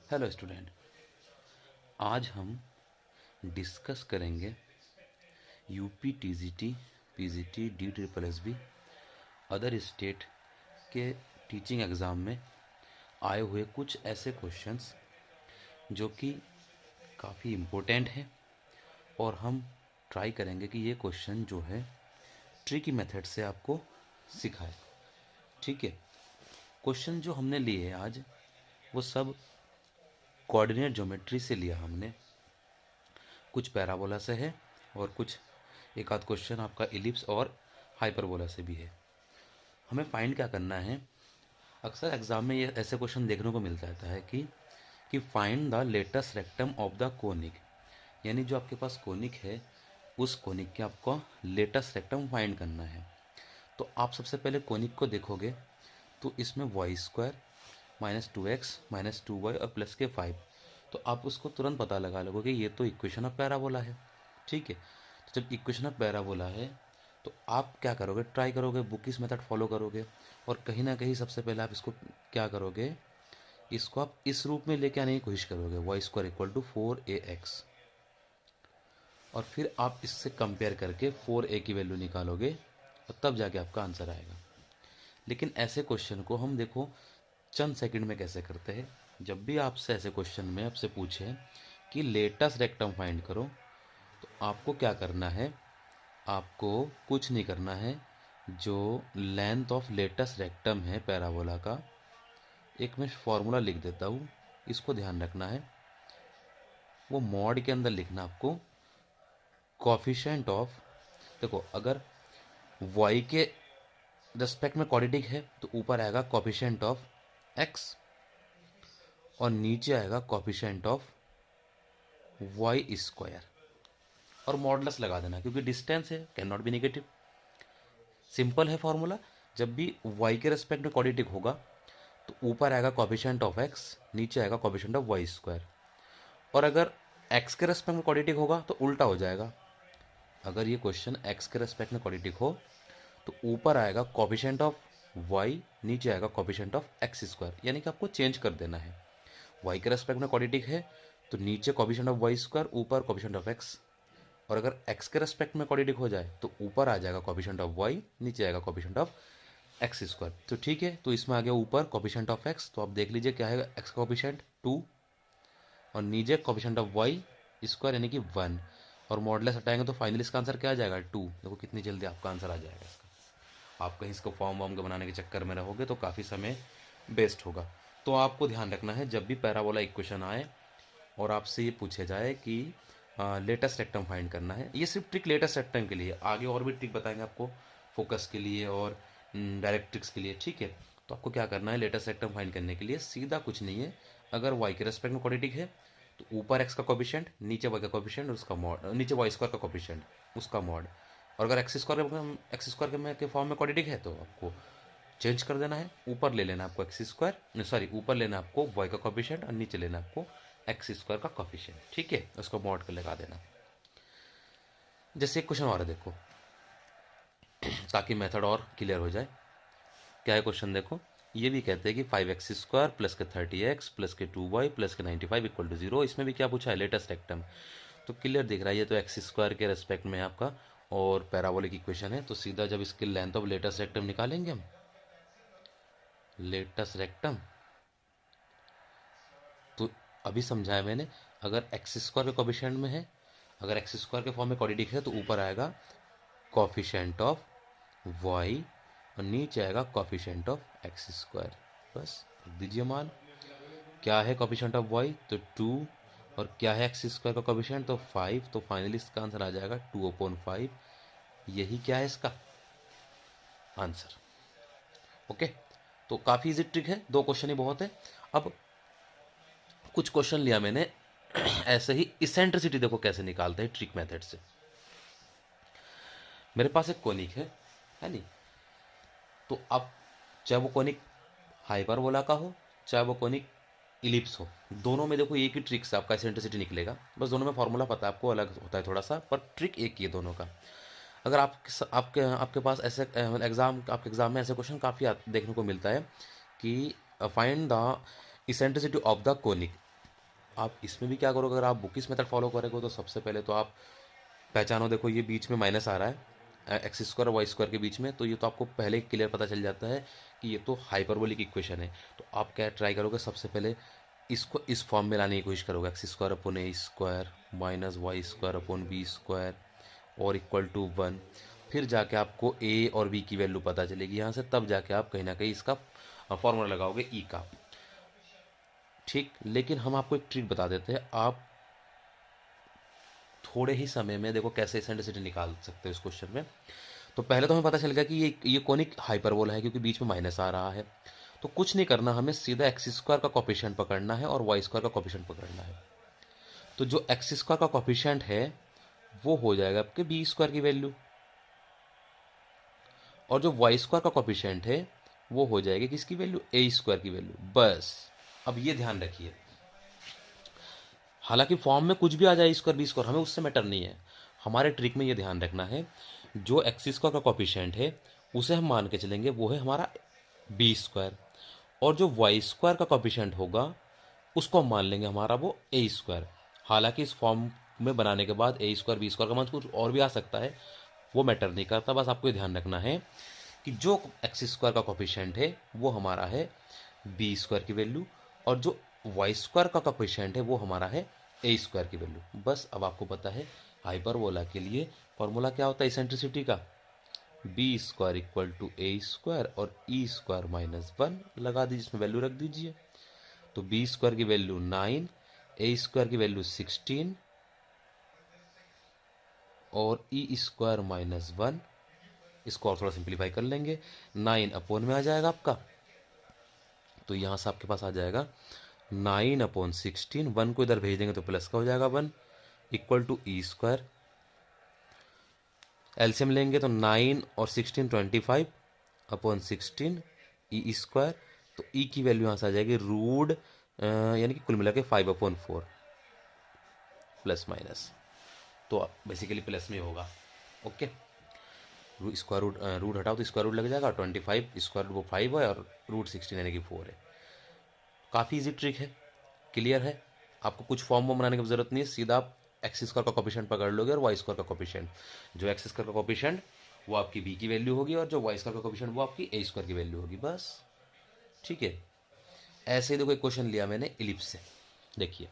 Hello student. आज हम discuss करेंगे UP TGT PGT D triple S B other state के टीचिंग एग्ज़ाम में आए हुए कुछ ऐसे क्वेश्चंस जो कि काफ़ी इम्पोर्टेंट हैं और हम ट्राई करेंगे कि ये क्वेश्चन जो है ट्रिकी मेथड से आपको सिखाए। ठीक है। क्वेश्चन जो हमने लिए आज वो सब कोऑर्डिनेट ज्योमेट्री से लिया हमने, कुछ पैराबोला से है और कुछ एक आध क्वेश्चन आपका इलिप्स और हाइपरबोला से भी है। हमें फाइंड क्या करना है, अक्सर एग्जाम में ये ऐसे क्वेश्चन देखने को मिल जाता है कि find the latus rectum of the conic, यानी जो आपके पास कोनिक है उस कोनिक के आपको लेटेस्ट रेक्टम फाइंड करना है। तो आप सबसे पहले कोनिक को देखोगे तो इसमें y² -2x -2y और प्लस के 5, तो आप उसको तुरंत पता लगा लोगे ये तो इक्वेशन ऑफ पैराबोला है। ठीक है। तो जब इक्वेशन ऑफ पैराबोला है तो आप क्या करोगे, ट्राई करोगे, बुकिस मेथड फॉलो करोगे और कहीं ना कहीं सबसे पहले आप इसको क्या करोगे, इसको आप इस रूप में लेके आने की कोशिश करोगे y² = 4ax, और फिर आप इससे कंपेयर करके 4a की वैल्यू निकालोगे और तब जाके आपका आंसर आएगा। लेकिन ऐसे क्वेश्चन को हम देखो चंद सेकंड में कैसे करते हैं। जब भी आपसे ऐसे क्वेश्चन में आपसे पूछे कि लेटेस्ट रेक्टम फाइंड करो तो आपको क्या करना है, आपको कुछ नहीं करना है। जो लेंथ ऑफ लेटेस्ट रेक्टम है पैराबोला का, एक मैं फॉर्मूला लिख देता हूँ, इसको ध्यान रखना है। वो मॉड के अंदर लिखना आपको कोफिशिएंट ऑफ, देखो अगर y के रेस्पेक्ट में क्वाड्रेटिक है तो ऊपर आएगा कोफिशिएंट ऑफ x और नीचे आएगा कोफिशिएंट ऑफ y², और मॉडुलस लगा देना क्योंकि डिस्टेंस है, can not be negative. Simple है फॉर्मूला। जब भी y के रेस्पेक्ट में क्वाड्रेटिक होगा तो ऊपर आएगा कोफिशिएंट ऑफ x, नीचे आएगा कोफिशिएंट ऑफ y², और अगर x के रेस्पेक्ट में क्वाड्रेटिक होगा तो उल्टा हो जाएगा। अगर ये क्वेश्चन x के रेस्पेक्ट में क्वाड्रेटिक हो तो ऊपर आएगा कोफिशिएंट ऑफ y, नीचे आएगा कोफिशिएंट ऑफ x², यानी कि आपको चेंज कर देना है। y के रेस्पेक्ट में क्वाड्रेटिक है तो नीचे कोफिशिएंट ऑफ y², ऊपर कोफिशिएंट ऑफ x, और अगर x के रेस्पेक्ट में क्वाड्रेटिक हो जाए तो ऊपर आ जाएगा कोफिशिएंट ऑफ y, नीचे आएगा कोफिशिएंट ऑफ x²। तो ठीक है, तो इसमें आ गया ऊपर कोफिशिएंट ऑफ x, तो आप देख लीजिए क्या है x का कोफिशिएंट 2, और नीचे कोफिशिएंट ऑफ y² यानी कि 1, और मॉडुलस हटाएंगे तो फाइनली इसका आंसर क्या आ जाएगा 2। देखो कितनी जल्दी आपका आंसर आ जाएगा इसका। आप कहीं इसको फॉर्म वॉर्म के बनाने के चक्कर में रहोगे तो काफ़ी समय वेस्ट होगा। तो आपको ध्यान रखना है जब भी पैराबोला इक्वेशन आए और आपसे ये पूछे जाए कि लेटेस्ट रेक्टम फाइंड करना है, ये सिर्फ ट्रिक लेटेस्ट रेक्टम के लिए, आगे और भी ट्रिक बताएंगे आपको फोकस के लिए और डायरेक्ट्रिक्स के लिए। ठीक है। तो आपको क्या करना है, लेटेस्ट रेक्टम फाइंड करने के लिए सीधा कुछ नहीं है, अगर y के रेस्पेक्ट में क्वाड्रेटिक है तो ऊपर x का कोफिशिएंट, नीचे y का कोफिशिएंट और उसका मॉड, नीचे y² का कोफिशिएंट उसका मॉड, और अगर x² के फॉर्म में क्वाड्रेटिक है तो आपको चेंज कर देना है, ऊपर ले लेना आपको ऊपर लेना आपको y का कोफिशिएंट और नीचे लेना आपको x² का कोफिशिएंट। ठीक है, उसको मॉड कर लगा देना। जैसे एक क्वेश्चन और है देखो, ताकि मेथड और क्लियर हो जाए। क्या है क्वेश्चन देखो, ये भी कहते हैं कि 5x² प्लस के 30x प्लस के 2y प्लस के 95 = 0। इसमें भी क्या पूछा है, लेटेस्ट रेक्टम। तो क्लियर दिख रहा है ये तो x² के रेस्पेक्ट में आपका और पैराबोलिक इक्वेशन है, तो सीधा जब इसकी लेंथ ऑफ लेटेस्ट रेक्टम निकालेंगे हम, लेटेस्ट रेक्टम, तो अभी समझाया मैंने, अगर x² के कोफिशिएंट में है, अगर x² के फॉर्म में क्वाड्रेटिक है तो ऊपर आएगा कोफिशिएंट ऑफ y और नीचे आएगा कोफिशिएंट ऑफ x²। बस रख दीजिए मान। क्या है कोफिशिएंट ऑफ y, तो 2, और क्या है x² का कोफिशिएंट, तो 5, तो फाइनली इसका आंसर आ जाएगा 2/5। यही क्या है इसका आंसर। ओके, तो काफ़ी इजी ट्रिक है, 2 क्वेश्चन ही बहुत है। अब कुछ क्वेश्चन लिया मैंने ऐसे ही, इसेंट्रिसिटी देखो कैसे निकालते हैं ट्रिक मेथड से। मेरे पास एक कोनिक है नहीं, तो अब चाहे वो कोनिक हाइपरबोला का हो चाहे वो कोनिक इलिप्स हो, दोनों में देखो एक ही ट्रिक से आपका इसेंट्रिसिटी निकलेगा। बस दोनों में फॉर्मूला पता है आपको, अलग होता है थोड़ा सा, पर ट्रिक एक ही है दोनों का। अगर आपके आपके पास ऐसे आपके एग्जाम में ऐसे क्वेश्चन काफ़ी देखने को मिलता है कि find the eccentricity of the conic, आप इसमें भी क्या करोगे, अगर आप बुकिस मेथड फॉलो करोगे तो सबसे पहले तो आप पहचानो, देखो ये बीच में माइनस आ रहा है एक्स स्क्वायर और वाई स्क्वायर के बीच में, तो ये तो आपको पहले क्लियर पता चल जाता है कि ये तो हाइपरबोलिक इक्वेशन है। तो आप क्या ट्राई करोगे, सबसे पहले इसको इस फॉर्म में लाने की कोशिश करोगे, x square upon a square minus y square upon b square और इक्वल टू 1। फिर जाके आपको ए और बी की वैल्यू पता चलेगी यहाँ से, तब जाके आप कहीं ना कहीं इसका फॉर्मूला लगाओगे ई का। ठीक, लेकिन हम आपको एक ट्रिक बता देते हैं, आप थोड़े ही समय में देखो कैसे एसेंट्रिसिटी निकाल सकते हो इस क्वेश्चन में। तो पहले तो हमें पता चल गया कि ये कॉनिक हाइपरबोला है क्योंकि बीच में माइनस आ रहा है। तो कुछ नहीं करना, हमें सीधा एक्स स्क्वायर का कोफिशिएंट पकड़ना है और वाई स्क्वायर का कोफिशिएंट पकड़ना है। तो जो एक्स स्क्वायर का कोफिशिएंट है वो हो जाएगा आपके बी स्क्वायर की वैल्यू, और जो वाई स्क्वायर का कोफिशिएंट है वो हो जाएगी किसकी वैल्यू, ए स्क्वायर की वैल्यू। बस अब ये ध्यान रखिए, हालांकि फॉर्म में कुछ भी आ जाए स्क्वायर बी स्क्वायर, हमें उससे मैटर नहीं है। हमारे ट्रिक में ये ध्यान रखना है, जो एक्स स्क्वायर का कोफिशिएंट है उसे हम मान के चलेंगे वो है हमारा बी स्क्वायर, और जो वाई स्क्वायर का कोफिशिएंट होगा उसको हम मान लेंगे हमारा वो ए स्क्वायर। हालांकि इस फॉर्म में बनाने के बाद ए स्क्वायर बी स्क्वायर का मान कुछ और भी आ सकता है, वो मैटर नहीं करता। बस आपको ये ध्यान रखना है कि जो एक्स स्क्वायर का कोफिशिएंट है वो हमारा है बी स्क्वायर की वैल्यू, और जो वाई स्क्वायर का कोफिशिएंट है वो हमारा है ए स्क्वायर की वैल्यू। बस अब आपको पता है हाइपरबोला के लिए फॉर्मूला क्या होता है इसेंट्रिसिटी का, b square equal to a square और ई स्क्वायर माइनस 1 लगा दीजिए, इसमें वैल्यू रख दीजिए। तो बी स्क्वायर की वैल्यू 9, ए स्क्वायर की वैल्यू 16 और ई स्क्वायर माइनस 1। इसको और थोड़ा सिंप्लीफाई कर लेंगे, 9 अपॉन में आ जाएगा आपका, तो यहां से आपके पास आ जाएगा 9/16, 1 को इधर भेज देंगे तो प्लस का हो जाएगा 1 equal to e square. LCM लेंगे तो 9 और 16 25/16 ई स्क्वायर। तो ई की वैल्यू यहाँ से आ जाएगी रूट यानी कि कुल मिला के 5/4 प्लस माइनस, तो बेसिकली प्लस में होगा। ओके, स्क्वायर रूट रूट हटाओ तो स्क्वायर रूट लग जाएगा, 25 स्क्वायर रूट वो 5 है और रूट 16 यानी कि 4 है। काफ़ी इजी ट्रिक है, क्लियर है। आपको कुछ फॉर्म बनाने की जरूरत नहीं है, सीधा आप एक्स स्क्वायर का कोफिशिएंट पकड़ लोगे और वाई स्क्वायर का कोफिशिएंट। जो एक्स स्क्वायर का कोफिशिएंट वो आपकी बी की वैल्यू होगी और जो वाई स्क्वायर का कोफिशिएंट वो आपकी ए स्क्वायर की वैल्यू होगी, बस। ठीक है, ऐसे ही देखो एक क्वेश्चन लिया मैंने इलिप्स से, देखिए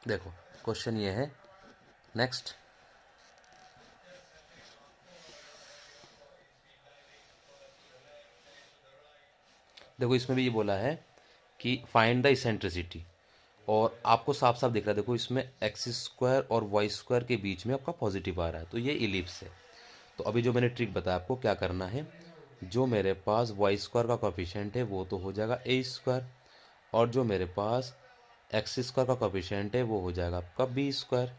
देखो क्वेश्चन ये है, नेक्स्ट देखो इसमें भी ये बोला है कि फाइंड द इसेंट्रिसिटी, और आपको साफ साफ दिख रहा है, देखो इसमें एक्स स्क्वायर और वाई स्क्वायर के बीच में आपका पॉजिटिव आ रहा है, तो ये इलिप्स है। तो अभी जो मैंने ट्रिक बताया आपको क्या करना है, जो मेरे पास वाई स्क्वायर का कोफिशिएंट है वो तो हो जाएगा ए स्क्वायर, और जो मेरे पास एक्स स्क्वायर का कोफिशिएंट है वो हो जाएगा आपका बी स्क्वायर।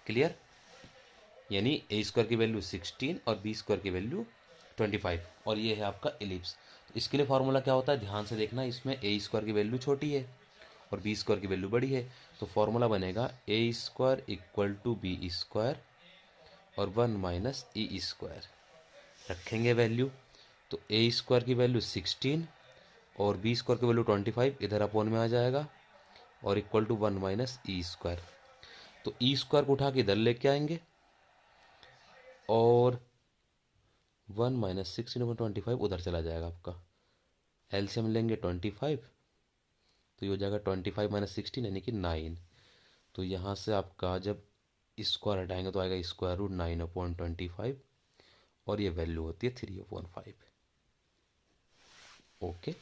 क्लियर, यानी ए स्क्वायर की वैल्यू 16 और बी स्क्वायर की वैल्यू 25, और ये है आपका इलिप्स। तो इसके लिए फॉर्मूला क्या होता है, ध्यान से देखना, इसमें ए स्क्वायर की वैल्यू छोटी है और बी स्क्वायर की वैल्यू बड़ी है, तो फॉर्मूला बनेगा a square equal to b square और 1 माइनस ई स्क्वायर। रखेंगे वैल्यू, तो ए स्क्वायर की वैल्यू 16 और बी स्क्वायर की वैल्यू 25 इधर अपॉन में आ जाएगा और equal to 1 minus e square. तो ई स्क्वायर को उठा के इधर लेके आएंगे और 1 माइनस 16/25 उधर चला जाएगा आपका। एलसीएम लेंगे 25, तो ये हो जाएगा 25 माइनस 16 यानी कि 9। तो यहाँ से आपका जब स्क्वायर हटाएंगे तो आएगा स्क्वायर रूट 9/25 और ये वैल्यू होती है 3/5। ओके,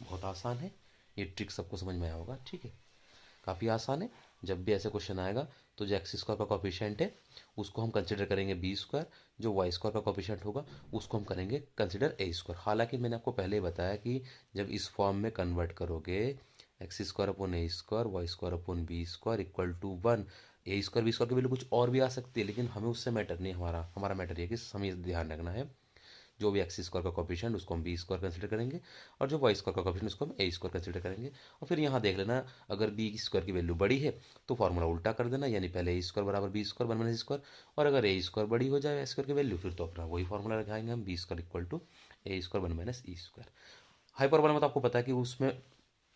बहुत आसान है, ये ट्रिक सबको समझ में आया होगा। ठीक है, काफ़ी आसान है। जब भी ऐसे क्वेश्चन आएगा तो जो एक्स स्क्वायर का कोफिशिएंट है उसको हम कंसिडर करेंगे बी स्क्वायर, जो वाई स्क्वायर का कोफिशिएंट होगा उसको हम करेंगे कंसिडर ए स्क्वायर। हालांकि मैंने आपको पहले ही बताया कि जब इस फॉर्म में कन्वर्ट करोगे x square upon a square y square upon b square equal to 1, a square b square की वैल्यू कुछ और भी आ सकती है, लेकिन हमें उससे मैटर नहीं, हमारा मैटर ये कि हमें ध्यान रखना है जो भी एक्स स्क्वायर का कोफिशिएंट उसको हम बी स्क्वायर कंसिडर करेंगे, और जो वाई स्क्वायर का कोफिशिएंट उसको हम ए स्क्वायर कंसिडर करेंगे। और फिर यहाँ देख लेना, अगर बी स्क्वायर की वैल्यू बड़ी है तो फार्मूला उल्टा कर देना, यानी पहले ए स्क्वायर बराबर b square one minus square, और अगर ए स्क्वायर बड़ी हो जाए स्क्वायर की वैल्यू फिर तो अपना वही फार्मूला लगाएंगे हम, b square equal to a square one minus e square. Hyperbola में तो आपको पता है कि उसमें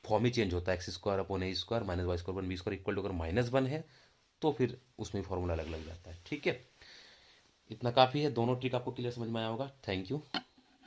फॉर्म ही चेंज होता है, x square upon a square minus y square one b square equal to, अगर माइनस वन है तो फिर उसमें फॉर्मूला अलग लग जाता है। ठीक है, इतना काफ़ी है, दोनों ट्रिक आपको क्लियर समझ में आया होगा। Thank you.